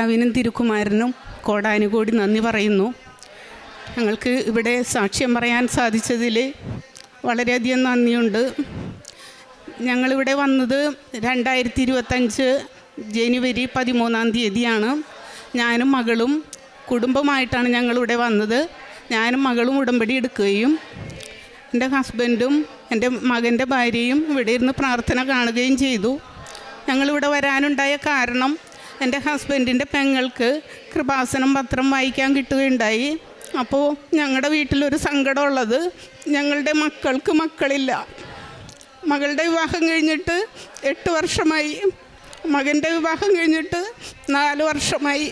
മാതാവിനും തിരുക്കുമാരനും കോടാനുകോടി നന്ദി പറയുന്നു. ഞങ്ങൾക്ക് ഇവിടെ സാക്ഷ്യം പറയാൻ സാധിച്ചതിൽ വളരെയധികം നന്ദിയുണ്ട്. ഞങ്ങളിവിടെ വന്നത് 2025 ജനുവരി 13 ഞാനും മകളും കുടുംബമായിട്ടാണ് ഞങ്ങളിവിടെ വന്നത്. ഞാനും മകളും ഉടമ്പടി എടുക്കുകയും എൻ്റെ ഹസ്ബൻഡും എൻ്റെ മകൻ്റെ ഭാര്യയും ഇവിടെ ഇരുന്ന് പ്രാർത്ഥന കാണുകയും ചെയ്തു. ഞങ്ങളിവിടെ വരാനുണ്ടായ കാരണം എൻ്റെ ഹസ്ബൻഡിൻ്റെ പെങ്ങൾക്ക് കൃപാസനം പത്രം വായിക്കാൻ കിട്ടുകയുണ്ടായി. അപ്പോൾ ഞങ്ങളുടെ വീട്ടിലൊരു സങ്കടമുള്ളത്, ഞങ്ങളുടെ മക്കൾക്ക് മക്കളില്ല. മകളുടെ വിവാഹം കഴിഞ്ഞിട്ട് 8 വർഷമായി, മകൻ്റെ വിവാഹം കഴിഞ്ഞിട്ട് 4 വർഷമായി.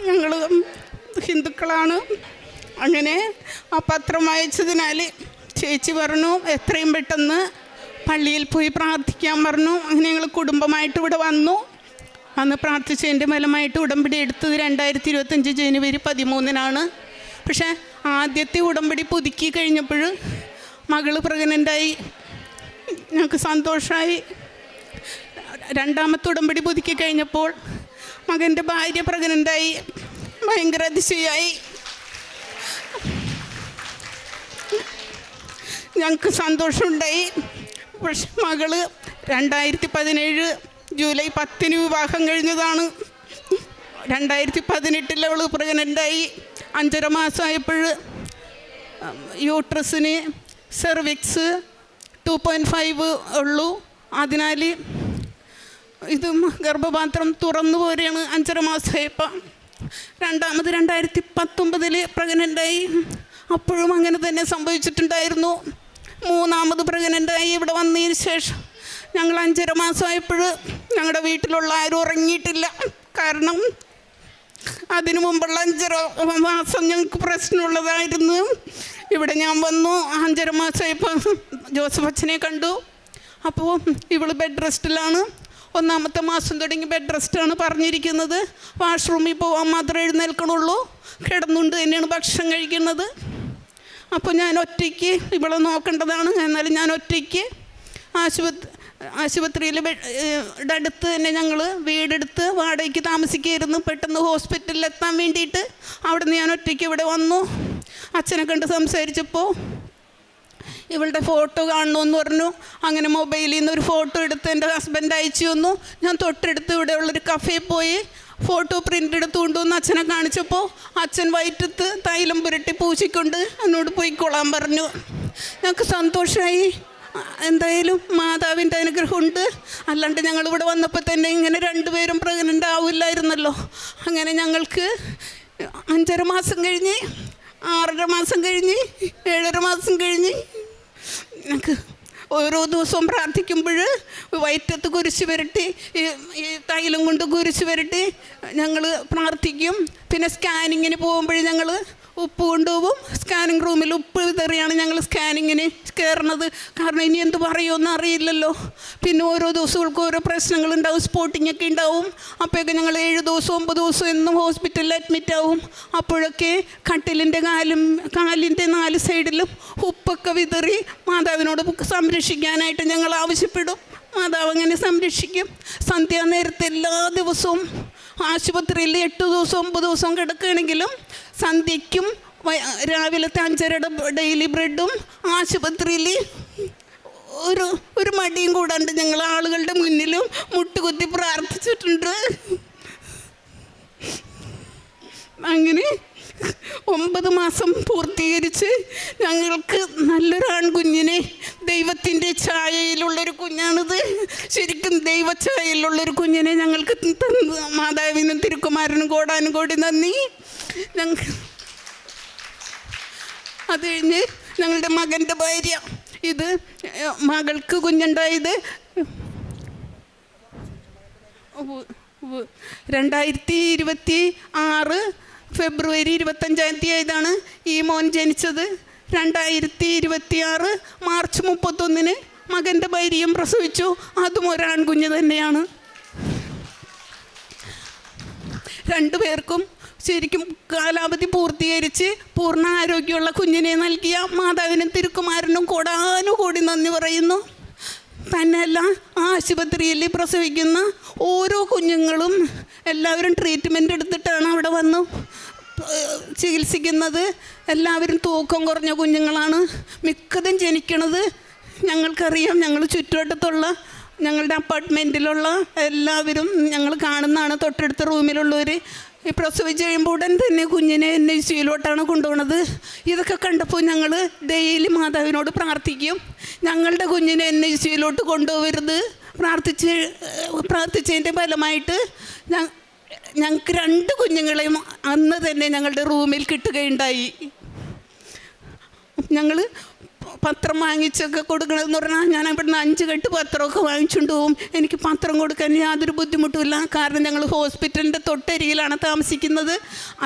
ഞങ്ങൾ ഹിന്ദുക്കളാണ്. അങ്ങനെ ആ പത്രം വായിച്ചതിനാൽ ചേച്ചി പറഞ്ഞു എത്രയും പെട്ടെന്ന് പള്ളിയിൽ പോയി പ്രാർത്ഥിക്കാൻ പറഞ്ഞു. അങ്ങനെ ഞങ്ങൾ കുടുംബമായിട്ട് ഇവിടെ വന്നു. അന്ന് പ്രാർത്ഥിച്ചതിൻ്റെ ഫലമായിട്ട് ഉടമ്പടി എടുത്തത് 2025 ജനുവരി 13 പക്ഷേ ആദ്യത്തെ ഉടമ്പടി പുതുക്കി കഴിഞ്ഞപ്പോൾ മകൾ പ്രഗ്നൻ്റായി. ഞങ്ങൾക്ക് സന്തോഷമായി. രണ്ടാമത്തെ ഉടമ്പടി പുതുക്കി കഴിഞ്ഞപ്പോൾ മകൻ്റെ ഭാര്യ പ്രഗ്നൻ്റായി. ഭയങ്കര അതിശയായി. ഞങ്ങൾക്ക് സന്തോഷമുണ്ടായി. പക്ഷെ മകള് 2017 ജൂലൈ 10 വിവാഹം കഴിഞ്ഞതാണ്. 2018 അവൾ പ്രഗ്നൻ്റായി. 5.5 മാസമായപ്പോൾ യൂട്രസിന് സെർവിക്സ് 2.5 ഉള്ളൂ. അതിനാൽ ഇത് ഗർഭപാത്രം തുറന്നു പോരെയാണ്. 5.5 മാസമായപ്പോൾ രണ്ടാമത് 2019 പ്രഗ്നൻ്റായി. അപ്പോഴും അങ്ങനെ തന്നെ സംഭവിച്ചിട്ടുണ്ടായിരുന്നു. മൂന്നാമത് പ്രഗ്നൻ്റായി. ഇവിടെ വന്നതിന് ശേഷം ഞങ്ങൾ 5.5 മാസമായപ്പോൾ ഞങ്ങളുടെ വീട്ടിലുള്ള ആരും ഉറങ്ങിയിട്ടില്ല. കാരണം അതിനു മുമ്പുള്ള 5.5 മാസം ഞങ്ങൾക്ക് പ്രശ്നമുള്ളതായിരുന്നു. ഇവിടെ ഞാൻ വന്നു. 5.5 മാസമായപ്പോൾ ജോസഫ് അച്ഛനെ കണ്ടു. അപ്പോൾ ഇവൾ ബെഡ് റെസ്റ്റിലാണ്. 1-ാമത്തെ മാസം തുടങ്ങി ബെഡ് റെസ്റ്റാണ് പറഞ്ഞിരിക്കുന്നത്. വാഷ്റൂമിൽ പോകാൻ മാത്രമേ എഴുന്നേൽക്കണുള്ളൂ. കിടന്നുകൊണ്ട് തന്നെയാണ് ഭക്ഷണം കഴിക്കുന്നത്. അപ്പോൾ ഞാൻ ഒറ്റയ്ക്ക് ഇവളെ നോക്കേണ്ടതാണ്. എന്നാലും ഞാൻ ഒറ്റയ്ക്ക് ആശുപത്രിയിൽ അടുത്ത് തന്നെ ഞങ്ങൾ വീടെടുത്ത് വാടകയ്ക്ക് താമസിക്കുകയായിരുന്നു. പെട്ടെന്ന് ഹോസ്പിറ്റലിൽ എത്താൻ വേണ്ടിയിട്ട് അവിടെ നിന്ന് ഞാൻ ഒറ്റയ്ക്ക് ഇവിടെ വന്നു. അച്ഛനെ കണ്ട് സംസാരിച്ചപ്പോൾ ഇവളുടെ ഫോട്ടോ കാണണമെന്ന് പറഞ്ഞു. അങ്ങനെ മൊബൈലിൽ നിന്ന് ഒരു ഫോട്ടോ എടുത്ത് എൻ്റെ ഹസ്ബൻഡ് അയച്ചു തന്നു. ഞാൻ തൊട്ടടുത്ത് ഇവിടെ ഉള്ളൊരു കഫേയിൽ പോയി ഫോട്ടോ പ്രിൻ്റ് എടുത്ത് കൊണ്ടുവന്ന് അച്ഛനെ കാണിച്ചപ്പോൾ അച്ഛൻ വയറ്റത്ത് തൈലം പുരട്ടി പൂശിക്കൊണ്ട് എന്നോട് പോയിക്കൊള്ളാൻ പറഞ്ഞു. ഞങ്ങൾക്ക് സന്തോഷമായി. എന്തായാലും മാതാവിൻ്റെ അനുഗ്രഹമുണ്ട്. അല്ലാണ്ട് ഞങ്ങളിവിടെ വന്നപ്പോൾ തന്നെ ഇങ്ങനെ 2 പേരും പ്രഗ്നൻ്റ് ആവില്ലായിരുന്നല്ലോ. അങ്ങനെ ഞങ്ങൾക്ക് 5.5 മാസം കഴിഞ്ഞ് 6.5 മാസം കഴിഞ്ഞ് 7.5 മാസം കഴിഞ്ഞ് ഞങ്ങൾക്ക് ഓരോ ദിവസവും പ്രാർത്ഥിക്കുമ്പോൾ വയറ്റത്ത് കുരിശ് വരട്ടി ഈ തൈലം കൊണ്ട് കുരിശ് വരട്ടി ഞങ്ങൾ പ്രാർത്ഥിക്കും. പിന്നെ സ്കാനിങ്ങിന് പോകുമ്പോൾ ഞങ്ങൾ ഉപ്പ് കൊണ്ടുപോകും. സ്കാനിങ് റൂമിൽ ഉപ്പ് വിതറിയാണ് ഞങ്ങൾ സ്കാനിങ്ങിന് കയറണത്. കാരണം ഇനി എന്ത് പറയുമെന്ന് അറിയില്ലല്ലോ. പിന്നെ ഓരോ ദിവസങ്ങൾക്ക് ഓരോ പ്രശ്നങ്ങളുണ്ടാവും. സ്പോട്ടിങ്ങൊക്കെ ഉണ്ടാവും. അപ്പോഴൊക്കെ ഞങ്ങൾ 7 ദിവസം 9 ദിവസം എന്നും ഹോസ്പിറ്റലിൽ അഡ്മിറ്റ് ആവും. അപ്പോഴൊക്കെ കട്ടിലിൻ്റെ കാലിൻ്റെ 4 സൈഡിലും ഉപ്പൊക്കെ വിതറി മാതാവിനോട് സംരക്ഷിക്കാനായിട്ട് ഞങ്ങൾ ആവശ്യപ്പെടും. മാതാവ് അങ്ങനെ സംരക്ഷിക്കും. സന്ധ്യാനേരത്തെ എല്ലാ ദിവസവും ആശുപത്രിയിൽ 8 ദിവസം 9 ദിവസം കിടക്കുകയാണെങ്കിലും സന്ധ്യയ്ക്കും രാവിലത്തെ 5:30 ഡെയിലി ബ്രെഡും ആശുപത്രിയിൽ ഒരു മടിയും കൂടാണ്ട് ഞങ്ങൾ ആളുകളുടെ മുന്നിലും മുട്ടുകുത്തി പ്രാർത്ഥിച്ചിട്ടുണ്ട്. അങ്ങനെ 9 മാസം പൂർത്തീകരിച്ച് ഞങ്ങൾക്ക് നല്ലൊരു ആൺകുഞ്ഞിനെ, ദൈവത്തിൻ്റെ ഛായയിലുള്ളൊരു കുഞ്ഞാണിത്. ശരിക്കും ദൈവഛായയിലുള്ളൊരു കുഞ്ഞിനെ ഞങ്ങൾക്ക് തന്നു. മാതാവിനും തിരുക്കുമാരനും കോടാനുകോടി നന്ദി. അത് കഴിഞ്ഞ് ഞങ്ങളുടെ മകൻ്റെ ഭാര്യ, ഇത് മകൾക്ക് കുഞ്ഞുണ്ടായത് 2026 ഫെബ്രുവരി 25 ഈ മോൻ ജനിച്ചത്. 2026 മാർച്ച് 31 മകൻ്റെ ഭാര്യയും പ്രസവിച്ചു. അതും ഒരാൺകുഞ്ഞ് തന്നെയാണ്. 2 പേർക്കും ശരിക്കും കാലാവധി പൂർത്തീകരിച്ച് പൂർണ്ണ ആരോഗ്യമുള്ള കുഞ്ഞിനെ നൽകിയ മാതാവിനും തിരുക്കുമാരനും കോടാനുകോടി നന്ദി പറയുന്നു. തന്നെയല്ല, ആശുപത്രിയിൽ പ്രസവിക്കുന്ന ഓരോ കുഞ്ഞുങ്ങളും എല്ലാവരും ട്രീറ്റ്മെൻറ്റ് എടുത്തിട്ടാണ് അവിടെ വന്നു ചികിത്സിക്കുന്നത്. എല്ലാവരും തൂക്കം കുറഞ്ഞ കുഞ്ഞുങ്ങളാണ് മിക്കതും ജനിക്കണത്. ഞങ്ങൾക്കറിയാം, ഞങ്ങൾ ചുറ്റുവട്ടത്തുള്ള ഞങ്ങളുടെ അപ്പാർട്ട്മെൻറ്റിലുള്ള എല്ലാവരും ഞങ്ങൾ കാണുന്നതാണ്. തൊട്ടടുത്ത റൂമിലുള്ളവർ ഈ പ്രസവിച്ച് കഴിയുമ്പോൾ ഉടൻ തന്നെ കുഞ്ഞിനെ NICUയിലോട്ടാണ് കൊണ്ടുപോകുന്നത്. ഇതൊക്കെ കണ്ടപ്പോൾ ഞങ്ങൾ ഡെയിലി മാതാവിനോട് പ്രാർത്ഥിക്കും, ഞങ്ങളുടെ കുഞ്ഞിനെ NICUയിലോട്ട് കൊണ്ടുപോകരുത്. പ്രാർത്ഥിച്ചതിൻ്റെ ഫലമായിട്ട് ഞങ്ങൾക്ക് 2 കുഞ്ഞുങ്ങളെയും അന്ന് തന്നെ ഞങ്ങളുടെ റൂമിൽ കിട്ടുകയുണ്ടായി. ഞങ്ങൾ പത്രം വാങ്ങിച്ചൊക്കെ കൊടുക്കണമെന്ന് പറഞ്ഞാൽ ഞാൻ ഇവിടുന്ന് 5 കെട്ട് പത്രമൊക്കെ വാങ്ങിച്ചുകൊണ്ട് പോകും. എനിക്ക് പത്രം കൊടുക്കാൻ യാതൊരു ബുദ്ധിമുട്ടുമില്ല. കാരണം ഞങ്ങൾ ഹോസ്പിറ്റലിൻ്റെ തൊട്ടരികിലാണ് താമസിക്കുന്നത്.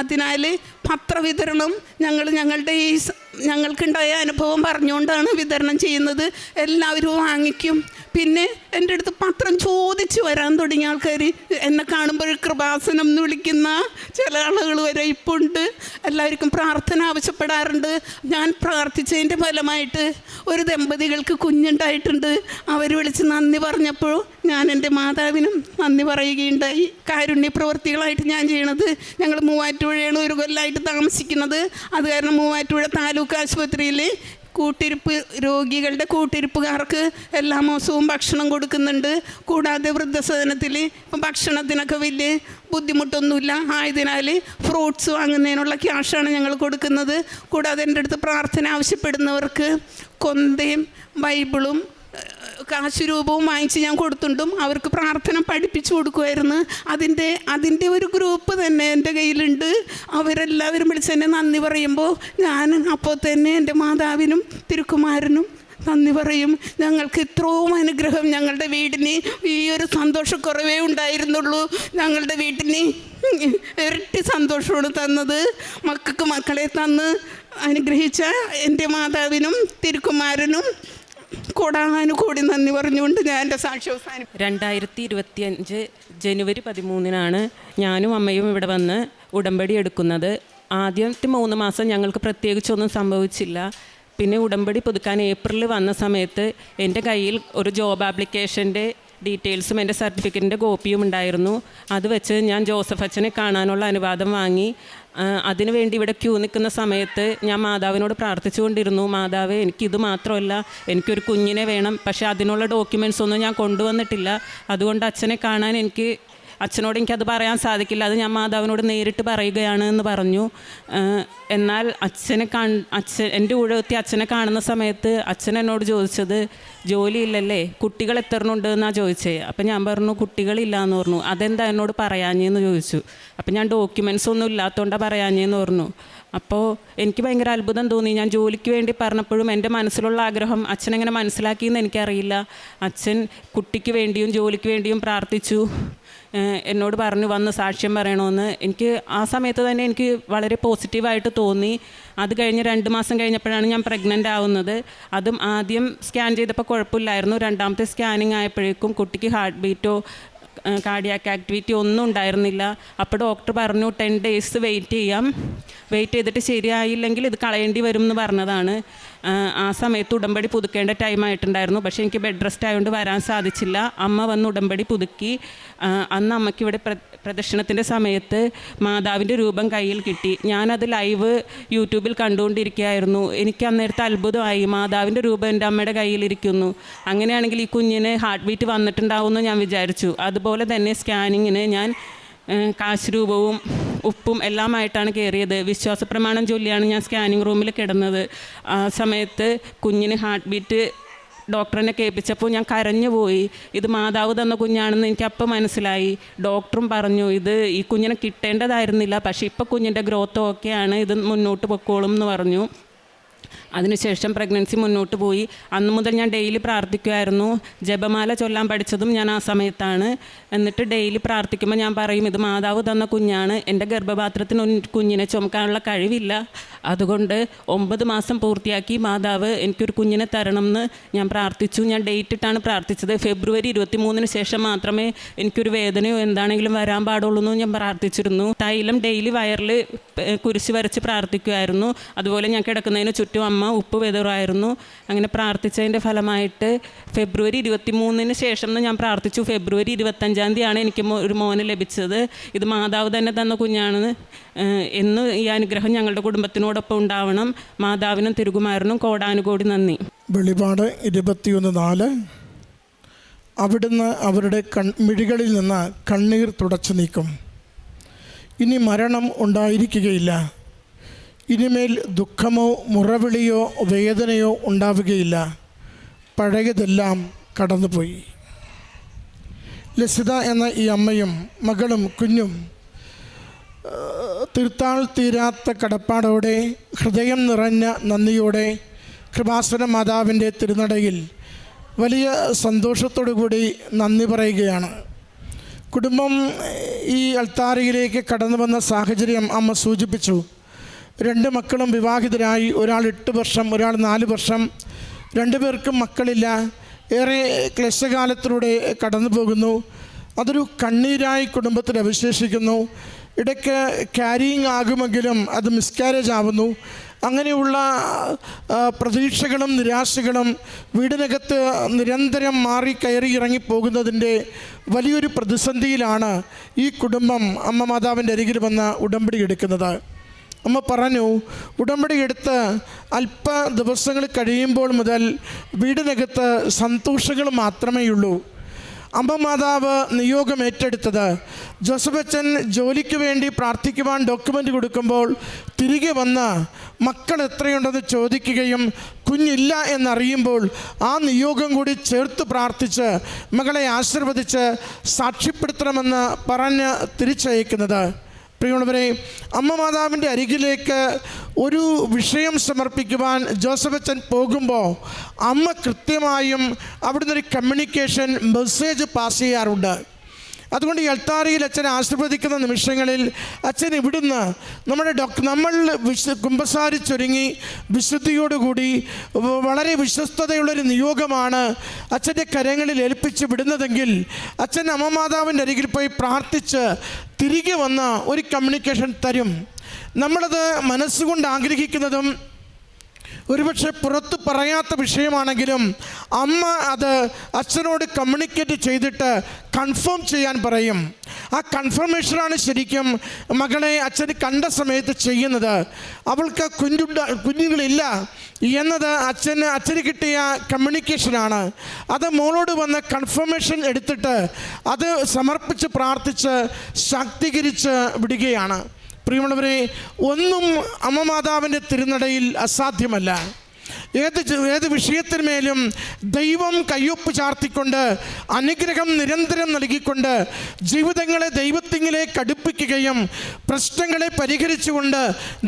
അതിനാൽ പത്രവിതരണം ഞങ്ങളുടെ ഈ ഞങ്ങൾക്കുണ്ടായ അനുഭവം പറഞ്ഞുകൊണ്ടാണ് വിതരണം ചെയ്യുന്നത്. എല്ലാവരും വാങ്ങിക്കും. പിന്നെ എൻ്റെ അടുത്ത് പത്രം ചോദിച്ച് വരാൻ തുടങ്ങിയ ആൾക്കാർ, എന്നെ കാണുമ്പോൾ കൃപാസനം എന്ന് വിളിക്കുന്ന ചില ആളുകൾ വരെ ഇപ്പോൾ ഉണ്ട്. എല്ലാവർക്കും പ്രാർത്ഥന ആവശ്യപ്പെടാറുണ്ട്. ഞാൻ പ്രാർത്ഥിച്ചതിൻ്റെ ഫലമായിട്ട് ഒരു ദമ്പതികൾക്ക് കുഞ്ഞുണ്ടായിട്ടുണ്ട്. അവർ വിളിച്ച് നന്ദി പറഞ്ഞപ്പോൾ ഞാൻ എൻ്റെ മാതാവിനും നന്ദി പറയുകയുണ്ടായി. കാരുണ്യ പ്രവൃത്തികളായിട്ട് ഞാൻ ചെയ്യണത്, ഞങ്ങൾ മൂവാറ്റുപുഴയാണ് ഒരു കൊല്ലമായിട്ട് താമസിക്കുന്നത്. അത് കാരണം മൂവാറ്റുപുഴ താലൂക്ക് ആശുപത്രിയിൽ കൂട്ടിരിപ്പ് രോഗികളുടെ കൂട്ടിരിപ്പുകാർക്ക് എല്ലാ മാസവും ഭക്ഷണം കൊടുക്കുന്നുണ്ട്. കൂടാതെ വൃദ്ധസദനത്തിൽ ഇപ്പം ഭക്ഷണത്തിനൊക്കെ വലിയ ബുദ്ധിമുട്ടൊന്നുമില്ല. ആയതിനാൽ ഫ്രൂട്ട്സ് വാങ്ങുന്നതിനുള്ള ക്യാഷാണ് ഞങ്ങൾ കൊടുക്കുന്നത്. കൂടാതെ എൻ്റെ അടുത്ത് പ്രാർത്ഥന ആവശ്യപ്പെടുന്നവർക്ക് കൊന്തയും ബൈബിളും കാശുരൂപവും വാങ്ങിച്ച് ഞാൻ കൊടുത്തുണ്ടും അവർക്ക് പ്രാർത്ഥന പഠിപ്പിച്ചു കൊടുക്കുമായിരുന്നു. അതിൻ്റെ ഒരു ഗ്രൂപ്പ് തന്നെ എൻ്റെ കയ്യിലുണ്ട്. അവരെല്ലാവരും വിളിച്ച് എന്നെ നന്ദി പറയുമ്പോൾ ഞാൻ അപ്പോൾ തന്നെ എൻ്റെ മാതാവിനും തിരുക്കുമാരനും നന്ദി പറയും. ഞങ്ങൾക്ക് ഇത്രയും അനുഗ്രഹം, ഞങ്ങളുടെ വീടിന് ഈ ഒരു സന്തോഷക്കുറവേ ഉണ്ടായിരുന്നുള്ളൂ. ഞങ്ങളുടെ വീട്ടിന് ഇരട്ടി സന്തോഷമാണ് തന്നത്. മക്കൾക്ക് മക്കളെ തന്ന് അനുഗ്രഹിച്ച എൻ്റെ മാതാവിനും തിരുക്കുമാരനും കൂടി നന്ദി പറഞ്ഞുകൊണ്ട് ഞാൻ എൻ്റെ സാക്ഷി അവസാനിപ്പിക്കും. 2025 ജനുവരി 13 ഞാനും അമ്മയും ഇവിടെ വന്ന് ഉടമ്പടി എടുക്കുന്നത്. ആദ്യത്തെ 3 മാസം ഞങ്ങൾക്ക് പ്രത്യേകിച്ചൊന്നും സംഭവിച്ചില്ല. പിന്നെ ഉടമ്പടി പുതുക്കാൻ ഏപ്രിലിൽ വന്ന സമയത്ത് എൻ്റെ കയ്യിൽ ഒരു ജോബ് ആപ്ലിക്കേഷൻ്റെ ഡീറ്റെയിൽസും എൻ്റെ സർട്ടിഫിക്കറ്റിൻ്റെ കോപ്പിയും ഉണ്ടായിരുന്നു. അത് വെച്ച് ഞാൻ ജോസഫ് അച്ഛനെ കാണാനുള്ള അനുവാദം വാങ്ങി. അതിനുവേണ്ടി ഇവിടെ ക്യൂ നിൽക്കുന്ന സമയത്ത് ഞാൻ മാതാവിനോട് പ്രാർത്ഥിച്ചുകൊണ്ടിരുന്നു, മാതാവേ എനിക്കിത് മാത്രമല്ല, എനിക്കൊരു കുഞ്ഞിനെ വേണം. പക്ഷേ അതിനുള്ള ഡോക്യുമെൻറ്റ്സ് ഒന്നും ഞാൻ കൊണ്ടുവന്നിട്ടില്ല. അതുകൊണ്ട് അച്ഛനെ കാണാൻ അച്ഛനോട് എനിക്കത് പറയാൻ സാധിക്കില്ല, അത് ഞാൻ മാതാവിനോട് നേരിട്ട് പറയുകയാണ് എന്ന് പറഞ്ഞു. എന്നാൽ എൻ്റെ കൂടെ എത്തി അച്ഛനെ കാണുന്ന സമയത്ത് അച്ഛൻ എന്നോട് ചോദിച്ചത്, ജോലിയില്ലല്ലേ, കുട്ടികൾ എത്രണ്ണുണ്ട് എന്നാണ് ചോദിച്ചത്. അപ്പം ഞാൻ പറഞ്ഞു കുട്ടികളില്ല എന്ന് പറഞ്ഞു. അതെന്താ എന്നോട് പറയാഞ്ഞെന്ന് ചോദിച്ചു. അപ്പം ഞാൻ ഡോക്യുമെൻറ്റ്സ് ഒന്നും ഇല്ലാത്തതുകൊണ്ടാണ് പറയാഞ്ഞെന്ന് പറഞ്ഞു. അപ്പോൾ എനിക്ക് ഭയങ്കര അത്ഭുതം തോന്നി. ഞാൻ ജോലിക്ക് വേണ്ടി പറഞ്ഞപ്പോഴും എൻ്റെ മനസ്സിലുള്ള ആഗ്രഹം അച്ഛൻ എങ്ങനെ മനസ്സിലാക്കിയെന്ന് എനിക്കറിയില്ല. അച്ഛൻ കുട്ടിക്ക് വേണ്ടിയും ജോലിക്ക് വേണ്ടിയും പ്രാർത്ഥിച്ചു. എന്നോട് പറഞ്ഞു വന്ന് സാക്ഷ്യം പറയണമെന്ന്. എനിക്ക് ആ സമയത്ത് തന്നെ എനിക്ക് വളരെ പോസിറ്റീവായിട്ട് തോന്നി. അത് കഴിഞ്ഞ് 2 മാസം കഴിഞ്ഞപ്പോഴാണ് ഞാൻ പ്രഗ്നൻ്റ് ആവുന്നത്. അതും ആദ്യം സ്കാൻ ചെയ്തപ്പോൾ കുഴപ്പമില്ലായിരുന്നു. 2ാമത്തെ സ്കാനിങ് ആയപ്പോഴേക്കും കുട്ടിക്ക് ഹാർട്ട് ബീറ്റോ കാർഡിയാക് ആക്ടിവിറ്റി ഒന്നും ഉണ്ടായിരുന്നില്ല. അപ്പോൾ ഡോക്ടർ പറഞ്ഞു 10 days വെയിറ്റ് ചെയ്യാം, വെയിറ്റ് ചെയ്തിട്ട് ശരിയായില്ലെങ്കിൽ ഇത് കളയേണ്ടി വരും എന്ന് പറഞ്ഞതാണ്. ആ സമയത്ത് ഉടമ്പടി പുതുക്കേണ്ട ടൈം ആയിട്ടുണ്ടായിരുന്നു. പക്ഷേ എനിക്ക് ബെഡ് റെസ്റ്റ് ആയതുകൊണ്ട് വരാൻ സാധിച്ചില്ല. അമ്മ വന്ന് ഉടമ്പടി പുതുക്കി. അന്ന് അമ്മയ്ക്ക് ഇവിടെ പ്രദക്ഷിണത്തിൻ്റെ സമയത്ത് മാതാവിൻ്റെ രൂപം കയ്യിൽ കിട്ടി. ഞാനത് ലൈവ് യൂട്യൂബിൽ കണ്ടുകൊണ്ടിരിക്കുകയായിരുന്നു. എനിക്ക് അന്നേരത്തെ അത്ഭുതമായി, മാതാവിൻ്റെ രൂപം എൻ്റെ അമ്മയുടെ കയ്യിലിരിക്കുന്നു. അങ്ങനെയാണെങ്കിൽ ഈ കുഞ്ഞിന് ഹാർട്ട് ബീറ്റ് വന്നിട്ടുണ്ടാവുമെന്ന് ഞാൻ വിചാരിച്ചു. അതുപോലെ തന്നെ സ്കാനിങ്ങിന് ഞാൻ കാശ് രൂപവും ഉപ്പും എല്ലാമായിട്ടാണ് കയറിയത്. വിശ്വാസ പ്രമാണം ചൊല്ലിയാണ് ഞാൻ സ്കാനിങ് റൂമിൽ കിടന്നത്. ആ സമയത്ത് കുഞ്ഞിന് ഹാർട്ട് ബീറ്റ് ഡോക്ടറിനെ കേൾപ്പിച്ചപ്പോൾ ഞാൻ കരഞ്ഞു പോയി. ഇത് മാതാവ് തന്ന കുഞ്ഞാണെന്ന് എനിക്കപ്പം മനസ്സിലായി. ഡോക്ടറും പറഞ്ഞു ഈ കുഞ്ഞിനെ കിട്ടേണ്ടതായിരുന്നില്ല, പക്ഷേ ഇപ്പോൾ കുഞ്ഞിൻ്റെ ഗ്രോത്ത് ഓക്കെയാണ്, ഇത് മുന്നോട്ട് പൊക്കോളും എന്ന് പറഞ്ഞു. അതിനുശേഷം പ്രഗ്നൻസി മുന്നോട്ട് പോയി. അന്ന് മുതൽ ഞാൻ ഡെയിലി പ്രാർത്ഥിക്കുമായിരുന്നു. ജപമാല ചൊല്ലാൻ പഠിച്ചതും ഞാൻ ആ സമയത്താണ്. എന്നിട്ട് ഡെയിലി പ്രാർത്ഥിക്കുമ്പോൾ ഞാൻ പറയും, ഇത് മാതാവ് തന്ന കുഞ്ഞാണ്, എൻ്റെ ഗർഭപാത്രത്തിന് കുഞ്ഞിനെ ചുമക്കാനുള്ള കഴിവില്ല, അതുകൊണ്ട് 9 മാസം പൂർത്തിയാക്കി മാതാവ് എനിക്കൊരു കുഞ്ഞിനെ തരണം എന്ന് ഞാൻ പ്രാർത്ഥിച്ചു. ഞാൻ ഡേറ്റ് ഇട്ടാണ് പ്രാർത്ഥിച്ചത്. ഫെബ്രുവരി 23 ശേഷം മാത്രമേ എനിക്കൊരു വേദനയോ എന്താണെങ്കിലും വരാൻ പാടുള്ളൂ എന്ന് ഞാൻ പ്രാർത്ഥിച്ചിരുന്നു. തൈലം ഡെയിലി വയറിൽ കുരിശ് വരച്ച് പ്രാർത്ഥിക്കുമായിരുന്നു. അതുപോലെ ഞാൻ കിടക്കുന്നതിന് ചുറ്റും ഏറ്റവും അമ്മ ഉപ്പ് വെതറായിരുന്നു. അങ്ങനെ പ്രാർത്ഥിച്ചതിൻ്റെ ഫലമായിട്ട് ഫെബ്രുവരി 23 ശേഷം ഞാൻ പ്രാർത്ഥിച്ചു. ഫെബ്രുവരി 25 എനിക്ക് ഒരു മോനെ ലഭിച്ചത്. ഇത് മാതാവ് തന്നെ തന്ന കുഞ്ഞാണ്. എന്ന് ഈ അനുഗ്രഹം ഞങ്ങളുടെ കുടുംബത്തിനോടൊപ്പം ഉണ്ടാവണം. മാതാവിനും തിരുകുമാരനും കോടാനുകോടി നന്ദി. വെളിപാട് 21:4 അവിടുന്ന് അവരുടെ മിഴികളിൽ നിന്ന് കണ്ണീർ തുടച്ചു നീക്കും. ഇനി മരണം ഉണ്ടായിരിക്കുകയില്ല. ഇനിമേൽ ദുഃഖമോ മുറവിളിയോ വേദനയോ ഉണ്ടാവുകയില്ല. പഴയതെല്ലാം കടന്നുപോയി. ലസിത എന്ന ഈ അമ്മയും മകളും കുഞ്ഞും തീർത്താൽ തീരാത്ത കടപ്പാടോടെ ഹൃദയം നിറഞ്ഞ നന്ദിയോടെ കൃപാസന മാതാവിൻ്റെ തിരുനടയിൽ വലിയ സന്തോഷത്തോടു കൂടി നന്ദി പറയുകയാണ്. കുടുംബം ഈ അൾത്താരയിലേക്ക് കടന്നു വന്ന സാഹചര്യം അമ്മ സൂചിപ്പിച്ചു. 2 മക്കളും വിവാഹിതരായി. ഒരാൾ 8 വർഷം, ഒരാൾ 4 വർഷം. 2 പേർക്കും മക്കളില്ല. ഏറെ ക്ലേശകാലത്തിലൂടെ കടന്നു പോകുന്നു. അതൊരു കണ്ണീരായി കുടുംബത്തിൽ അവശേഷിക്കുന്നു. ഇടയ്ക്ക് ക്യാരിയിങ് ആകുമെങ്കിലും അത് മിസ്കാരേജ് ആവുന്നു. അങ്ങനെയുള്ള പ്രതീക്ഷകളും നിരാശകളും വീടിനകത്ത് നിരന്തരം മാറി കയറി ഇറങ്ങി പോകുന്നതിൻ്റെ വലിയൊരു പ്രതിസന്ധിയിലാണ് ഈ കുടുംബം അമ്മ മാതാവിൻ്റെ അരികിൽ വന്ന് ഉടമ്പടി എടുക്കുന്നത്. അമ്മ പറഞ്ഞു, ഉടമ്പടി എടുത്ത് അല്പ ദിവസങ്ങൾ കഴിയുമ്പോൾ മുതൽ വീടിനകത്ത് സന്തോഷങ്ങൾ മാത്രമേ ഉള്ളൂ. അമ്മ മാതാവ് നിയോഗം ഏറ്റെടുത്തത് ജോസഫ് അച്ഛൻ ജോലിക്ക് വേണ്ടി പ്രാർത്ഥിക്കുവാൻ ഡോക്യുമെൻ്റ് കൊടുക്കുമ്പോൾ തിരികെ വന്ന് മക്കൾ എത്രയുണ്ടെന്ന് ചോദിക്കുകയും കുഞ്ഞില്ല എന്നറിയുമ്പോൾ ആ നിയോഗം കൂടി ചേർത്ത് പ്രാർത്ഥിച്ച് മകളെ ആശീർവദിച്ച് സാക്ഷ്യപ്പെടുത്തണമെന്ന് പറഞ്ഞ് തിരിച്ചയക്കുന്നത്. പ്രിയമുള്ളവരെ, അമ്മ മാതാവിൻ്റെ അരികിലേക്ക് ഒരു വിഷയം സമർപ്പിക്കുവാൻ ജോസഫ് അച്ഛൻ പോകുമ്പോൾ അമ്മ കൃത്യമായും അവിടുന്ന് ഒരു കമ്മ്യൂണിക്കേഷൻ മെസ്സേജ് പാസ് ചെയ്യാറുണ്ട്. അതുകൊണ്ട് ഈ അൾത്താരയിൽ അച്ഛൻ ആശീർവദിക്കുന്ന നിമിഷങ്ങളിൽ അച്ഛൻ ഇവിടുന്ന് നമ്മൾ കുമ്പസാരിച്ചൊരുങ്ങി വിശുദ്ധിയോടുകൂടി വളരെ വിശ്വസ്തതയുള്ളൊരു നിയോഗമാണ് അച്ഛൻ്റെ കരങ്ങളിൽ ഏൽപ്പിച്ച് വിടുന്നതെങ്കിൽ അച്ഛൻ അമ്മ മാതാവിൻ്റെ അരികിൽ പോയി പ്രാർത്ഥിച്ച് തിരികെ വന്ന ഒരു കമ്മ്യൂണിക്കേഷൻ തരും. നമ്മളത് മനസ്സുകൊണ്ട് ആഗ്രഹിക്കുന്നതും ഒരുപക്ഷെ പുറത്ത് പറയാത്ത വിഷയമാണെങ്കിലും അമ്മ അത് അച്ഛനോട് കമ്മ്യൂണിക്കേറ്റ് ചെയ്തിട്ട് കൺഫേം ചെയ്യാൻ പറയും. ആ കൺഫർമേഷനാണ് ശരിക്കും മകളെ അച്ഛന് കണ്ട സമയത്ത് ചെയ്യുന്നത്. അവൾക്ക് കുഞ്ഞുങ്ങളില്ല എന്നത് അച്ഛന് കിട്ടിയ കമ്മ്യൂണിക്കേഷനാണ്. അത് മോളോട് വന്ന് കൺഫർമേഷൻ എടുത്തിട്ട് അത് സമർപ്പിച്ച് പ്രാർത്ഥിച്ച് ശാക്തീകരിച്ച് വിടുകയാണ്. പ്രിയമുള്ളവരെ, ഒന്നും അമ്മ മാതാവിൻ്റെ തിരുനടയിൽ അസാധ്യമല്ല. ഏത് വിഷയത്തിന്മേലും ദൈവം കയ്യൊപ്പ് ചാർത്തിക്കൊണ്ട് അനുഗ്രഹം നിരന്തരം നൽകിക്കൊണ്ട് ജീവിതങ്ങളെ ദൈവത്തിങ്കിലേക്ക് അടുപ്പിക്കുകയും പ്രശ്നങ്ങളെ പരിഹരിച്ചുകൊണ്ട്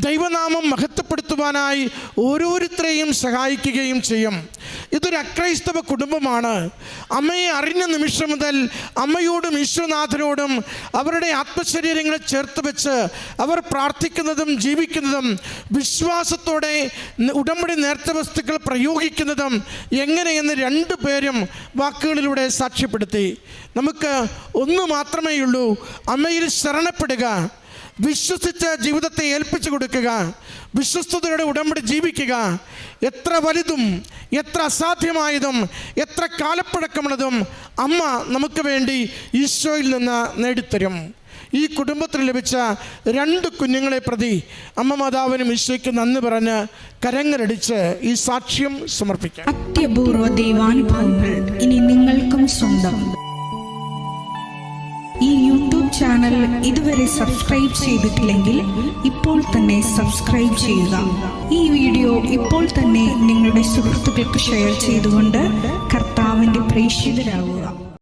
ദൈവനാമം മഹത്വപ്പെടുത്തുവാനായി ഓരോരുത്തരെയും സഹായിക്കുകയും ചെയ്യും. ഇതൊരു അക്രൈസ്തവ കുടുംബമാണ്. അമ്മയെ അറിഞ്ഞ നിമിഷം മുതൽ അമ്മയോടും ഈശ്വരനാഥനോടും അവരുടെ ആത്മശരീരങ്ങളെ ചേർത്ത് വെച്ച് അവർ പ്രാർത്ഥിക്കുന്നതും ജീവിക്കുന്നതും വിശ്വാസത്തോടെ ഉടമ്പടി നേർച്ച വസ്തുക്കൾ പ്രയോഗിക്കുന്നതും എങ്ങനെയെന്ന് 2 പേരും വാക്കുകളിലൂടെ സാക്ഷ്യപ്പെടുത്തി. നമുക്ക് ഒന്ന് മാത്രമേ ഉള്ളൂ, അമ്മയിൽ ശരണപ്പെടുക, വിശ്വസിച്ച് ജീവിതത്തെ ഏൽപ്പിച്ചു കൊടുക്കുക, വിശ്വസ്തതയുടെ ഉടമ്പടി ജീവിക്കുക. എത്ര വലുതും എത്ര അസാധ്യമായതും എത്ര കാലപ്പഴക്കമുള്ളതും അമ്മ നമുക്ക് വേണ്ടി ഈശോയിൽ നിന്ന് നേടിത്തരും. ഈ കുടുംബത്തിന് ലഭിച്ച 2 കുഞ്ഞുങ്ങളെ പ്രതി അമ്മ മാതാവിനും ഈശോയ്ക്ക് നന്ദി പറഞ്ഞ് കരങ്ങളടിച്ച് ഈ സാക്ഷ്യം സമർപ്പിക്കാം. അത്യപൂർവ ദൈവാനുഭവങ്ങൾ ഇനി നിങ്ങൾക്കും സ്വന്തം. ഈ യൂട്യൂബ് ചാനൽ ഇതുവരെ സബ്സ്ക്രൈബ് ചെയ്തിട്ടില്ലെങ്കിൽ ഇപ്പോൾ തന്നെ സബ്സ്ക്രൈബ് ചെയ്യുക. ഈ വീഡിയോ ഇപ്പോൾ തന്നെ നിങ്ങളുടെ സുഹൃത്തുക്കൾക്ക് ഷെയർ ചെയ്തുകൊണ്ട് കർത്താവിൻ്റെ പ്രേക്ഷിതരാകുക.